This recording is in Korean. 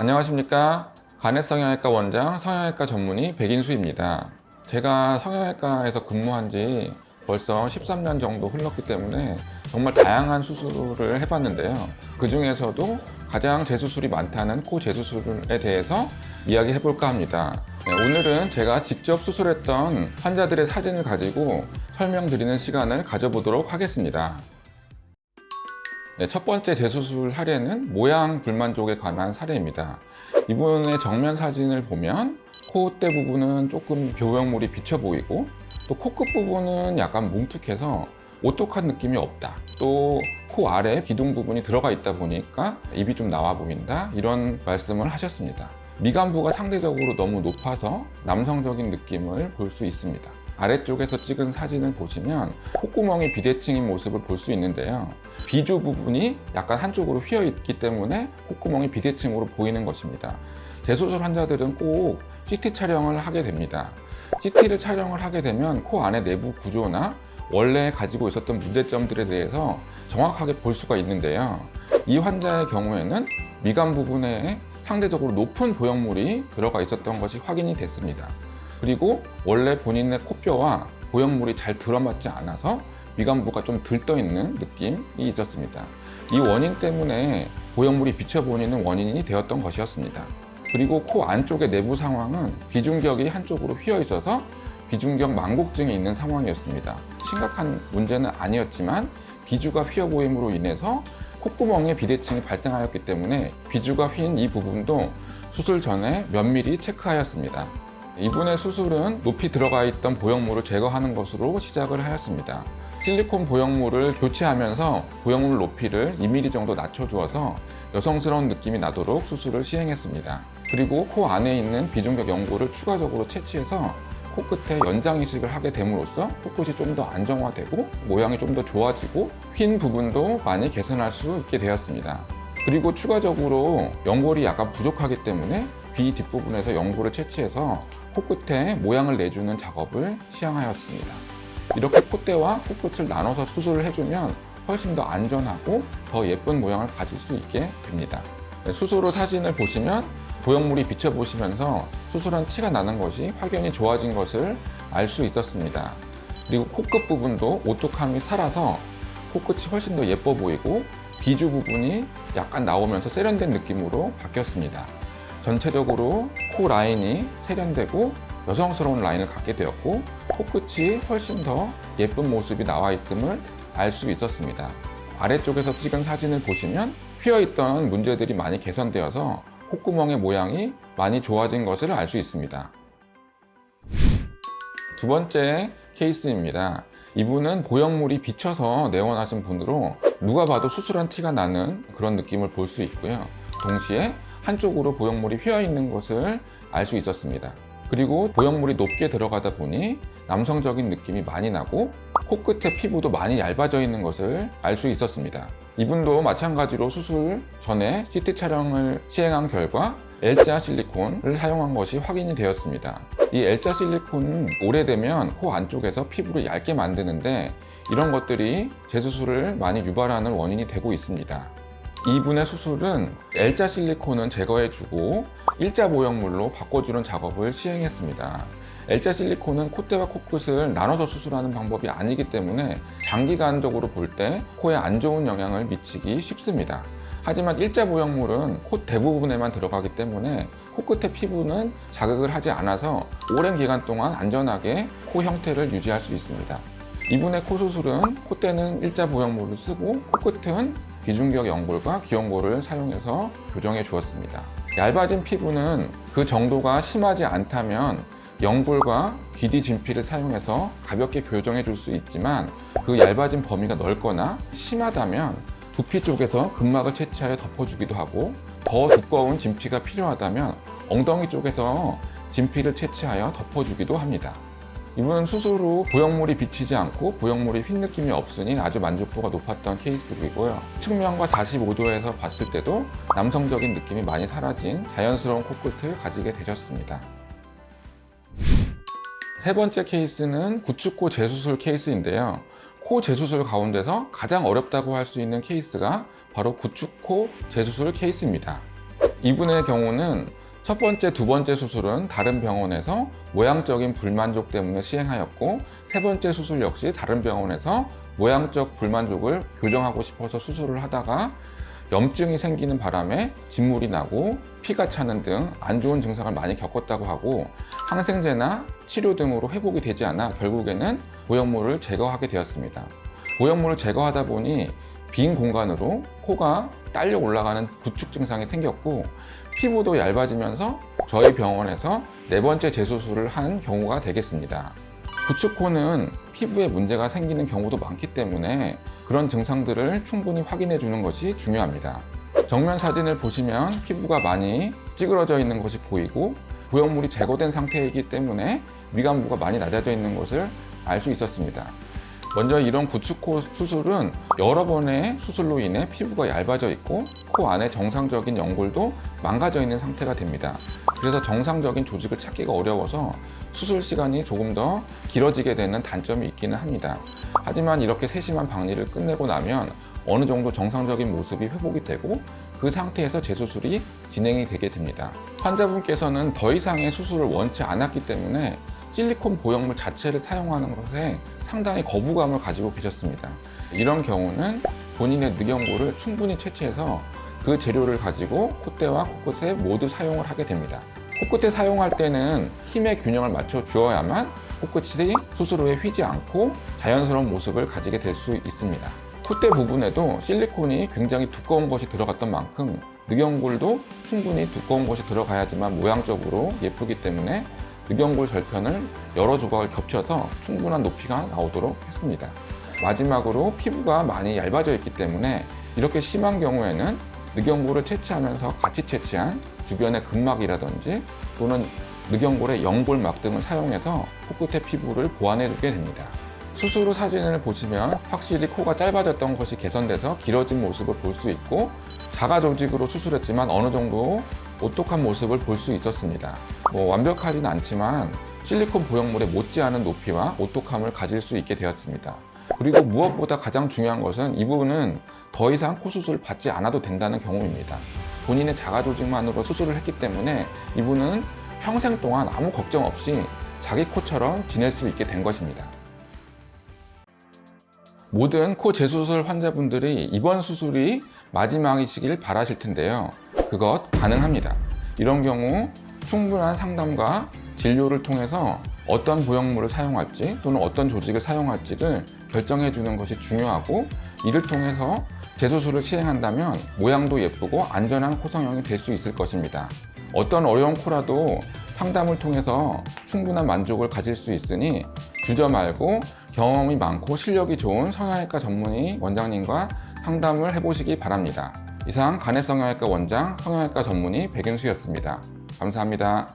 안녕하십니까. 간해성형외과 원장, 성형외과 전문의 백인수입니다. 제가 성형외과에서 근무한 지 벌써 13년 정도 흘렀기 때문에 정말 다양한 수술을 해봤는데요. 그 중에서도 가장 재수술이 많다는 코 재수술에 대해서 이야기해볼까 합니다. 오늘은 제가 직접 수술했던 환자들의 사진을 가지고 설명드리는 시간을 가져보도록 하겠습니다. 첫 번째 재수술 사례는 모양 불만족에 관한 사례입니다. 이분의 정면 사진을 보면 콧대 부분은 조금 교형물이 비쳐 보이고 또 코끝 부분은 약간 뭉툭해서 오똑한 느낌이 없다. 또 코 아래 기둥 부분이 들어가 있다 보니까 입이 좀 나와 보인다. 이런 말씀을 하셨습니다. 미간부가 상대적으로 너무 높아서 남성적인 느낌을 볼 수 있습니다. 아래쪽에서 찍은 사진을 보시면 콧구멍이 비대칭인 모습을 볼 수 있는데요. 비주 부분이 약간 한쪽으로 휘어 있기 때문에 콧구멍이 비대칭으로 보이는 것입니다. 재수술 환자들은 꼭 CT 촬영을 하게 됩니다. CT를 촬영을 하게 되면 코 안의 내부 구조나 원래 가지고 있었던 문제점들에 대해서 정확하게 볼 수가 있는데요. 이 환자의 경우에는 미간 부분에 상대적으로 높은 보형물이 들어가 있었던 것이 확인이 됐습니다. 그리고 원래 본인의 코뼈와 보형물이 잘 들어맞지 않아서 미간부가 좀 들떠 있는 느낌이 있었습니다. 이 원인 때문에 보형물이 비쳐 보이는 원인이 되었던 것이었습니다. 그리고 코 안쪽의 내부 상황은 비중격이 한쪽으로 휘어 있어서 비중격 망곡증이 있는 상황이었습니다. 심각한 문제는 아니었지만 비주가 휘어 보임으로 인해서 콧구멍에 비대칭이 발생하였기 때문에 비주가 휜 이 부분도 수술 전에 면밀히 체크하였습니다. 이분의 수술은 높이 들어가 있던 보형물을 제거하는 것으로 시작을 하였습니다. 실리콘 보형물을 교체하면서 보형물 높이를 2mm 정도 낮춰주어서 여성스러운 느낌이 나도록 수술을 시행했습니다. 그리고 코 안에 있는 비중격 연골을 추가적으로 채취해서 코끝에 연장 이식을 하게 됨으로써 코끝이 좀 더 안정화되고 모양이 좀 더 좋아지고 휜 부분도 많이 개선할 수 있게 되었습니다. 그리고 추가적으로 연골이 약간 부족하기 때문에 귀 뒷부분에서 연골을 채취해서 코끝에 모양을 내주는 작업을 시행하였습니다. 이렇게 콧대와 코끝을 나눠서 수술을 해주면 훨씬 더 안전하고 더 예쁜 모양을 가질 수 있게 됩니다. 수술 후 사진을 보시면 보형물이 비쳐 보시면서 수술한 티가 나는 것이 확연히 좋아진 것을 알 수 있었습니다. 그리고 코끝 부분도 오똑함이 살아서 코끝이 훨씬 더 예뻐 보이고 비주 부분이 약간 나오면서 세련된 느낌으로 바뀌었습니다. 전체적으로 코 라인이 세련되고 여성스러운 라인을 갖게 되었고 코끝이 훨씬 더 예쁜 모습이 나와 있음을 알 수 있었습니다. 아래쪽에서 찍은 사진을 보시면 휘어있던 문제들이 많이 개선되어서 콧구멍의 모양이 많이 좋아진 것을 알 수 있습니다. 두 번째 케이스입니다. 이분은 보형물이 비쳐서 내원하신 분으로 누가 봐도 수술한 티가 나는 그런 느낌을 볼 수 있고요. 동시에 한쪽으로 보형물이 휘어 있는 것을 알 수 있었습니다. 그리고 보형물이 높게 들어가다 보니 남성적인 느낌이 많이 나고 코끝의 피부도 많이 얇아져 있는 것을 알 수 있었습니다. 이분도 마찬가지로 수술 전에 CT 촬영을 시행한 결과 L자 실리콘을 사용한 것이 확인이 되었습니다. 이 L자 실리콘은 오래되면 코 안쪽에서 피부를 얇게 만드는데 이런 것들이 재수술을 많이 유발하는 원인이 되고 있습니다. 이분의 수술은 L자 실리콘은 제거해주고 일자 보형물로 바꿔주는 작업을 시행했습니다. L자 실리콘은 콧대와 코끝을 나눠서 수술하는 방법이 아니기 때문에 장기간적으로 볼 때 코에 안 좋은 영향을 미치기 쉽습니다. 하지만 일자 보형물은 코 대부분에만 들어가기 때문에 코끝의 피부는 자극을 하지 않아서 오랜 기간 동안 안전하게 코 형태를 유지할 수 있습니다. 이분의 코 수술은 콧대는 일자 보형물을 쓰고 코끝은 비중격 연골과 기연골을 사용해서 교정해 주었습니다. 얇아진 피부는 그 정도가 심하지 않다면 연골과 귀뒤 진피를 사용해서 가볍게 교정해 줄 수 있지만 그 얇아진 범위가 넓거나 심하다면 두피 쪽에서 근막을 채취하여 덮어주기도 하고 더 두꺼운 진피가 필요하다면 엉덩이 쪽에서 진피를 채취하여 덮어주기도 합니다. 이분은 수술 후 보형물이 비치지 않고 보형물이 휜 느낌이 없으니 아주 만족도가 높았던 케이스이고요. 측면과 45도에서 봤을 때도 남성적인 느낌이 많이 사라진 자연스러운 코끝을 가지게 되셨습니다. 세 번째 케이스는 구축코 재수술 케이스인데요. 코 재수술 가운데서 가장 어렵다고 할 수 있는 케이스가 바로 구축코 재수술 케이스입니다. 이분의 경우는 첫 번째, 두 번째 수술은 다른 병원에서 모양적인 불만족 때문에 시행하였고, 세 번째 수술 역시 다른 병원에서 모양적 불만족을 교정하고 싶어서 수술을 하다가 염증이 생기는 바람에 진물이 나고 피가 차는 등 안 좋은 증상을 많이 겪었다고 하고, 항생제나 치료 등으로 회복이 되지 않아 결국에는 보형물을 제거하게 되었습니다. 보형물을 제거하다 보니 빈 공간으로 코가 딸려 올라가는 구축 증상이 생겼고, 피부도 얇아지면서 저희 병원에서 네 번째 재수술을 한 경우가 되겠습니다. 구축코는 피부에 문제가 생기는 경우도 많기 때문에 그런 증상들을 충분히 확인해 주는 것이 중요합니다. 정면 사진을 보시면 피부가 많이 찌그러져 있는 것이 보이고, 보형물이 제거된 상태이기 때문에 미간부가 많이 낮아져 있는 것을 알 수 있었습니다. 먼저 이런 구축코 수술은 여러 번의 수술로 인해 피부가 얇아져 있고 코 안에 정상적인 연골도 망가져 있는 상태가 됩니다. 그래서 정상적인 조직을 찾기가 어려워서 수술 시간이 조금 더 길어지게 되는 단점이 있기는 합니다. 하지만 이렇게 세심한 박리를 끝내고 나면 어느 정도 정상적인 모습이 회복이 되고 그 상태에서 재수술이 진행이 되게 됩니다. 환자분께서는 더 이상의 수술을 원치 않았기 때문에 실리콘 보형물 자체를 사용하는 것에 상당히 거부감을 가지고 계셨습니다. 이런 경우는 본인의 늑연골을 충분히 채취해서 그 재료를 가지고 콧대와 코끝에 모두 사용을 하게 됩니다. 코끝에 사용할 때는 힘의 균형을 맞춰 주어야만 코끝이 수술 후에 휘지 않고 자연스러운 모습을 가지게 될 수 있습니다. 콧대 부분에도 실리콘이 굉장히 두꺼운 것이 들어갔던 만큼 늑연골도 충분히 두꺼운 것이 들어가야지만 모양적으로 예쁘기 때문에 늑연골 절편을 여러 조각을 겹쳐서 충분한 높이가 나오도록 했습니다. 마지막으로 피부가 많이 얇아져 있기 때문에 이렇게 심한 경우에는 늑연골을 채취하면서 같이 채취한 주변의 근막이라든지 또는 늑연골의 연골막 등을 사용해서 코끝의 피부를 보완해 주게 됩니다. 수술 후 사진을 보시면 확실히 코가 짧아졌던 것이 개선돼서 길어진 모습을 볼 수 있고, 자가 조직으로 수술했지만 어느 정도 오똑한 모습을 볼 수 있었습니다. 완벽하진 않지만 실리콘 보형물에 못지않은 높이와 오똑함을 가질 수 있게 되었습니다. 그리고 무엇보다 가장 중요한 것은 이분은 더 이상 코 수술을 받지 않아도 된다는 경우입니다. 본인의 자가 조직만으로 수술을 했기 때문에 이분은 평생 동안 아무 걱정 없이 자기 코처럼 지낼 수 있게 된 것입니다. 모든 코 재수술 환자분들이 이번 수술이 마지막이시길 바라실 텐데요. 그것 가능합니다. 이런 경우 충분한 상담과 진료를 통해서 어떤 보형물을 사용할지 또는 어떤 조직을 사용할지를 결정해 주는 것이 중요하고, 이를 통해서 재수술을 시행한다면 모양도 예쁘고 안전한 코 성형이 될 수 있을 것입니다. 어떤 어려운 코라도 상담을 통해서 충분한 만족을 가질 수 있으니 주저 말고 경험이 많고 실력이 좋은 성형외과 전문의 원장님과 상담을 해보시기 바랍니다. 이상 간해성형외과 원장, 성형외과 전문의 백윤수였습니다. 감사합니다.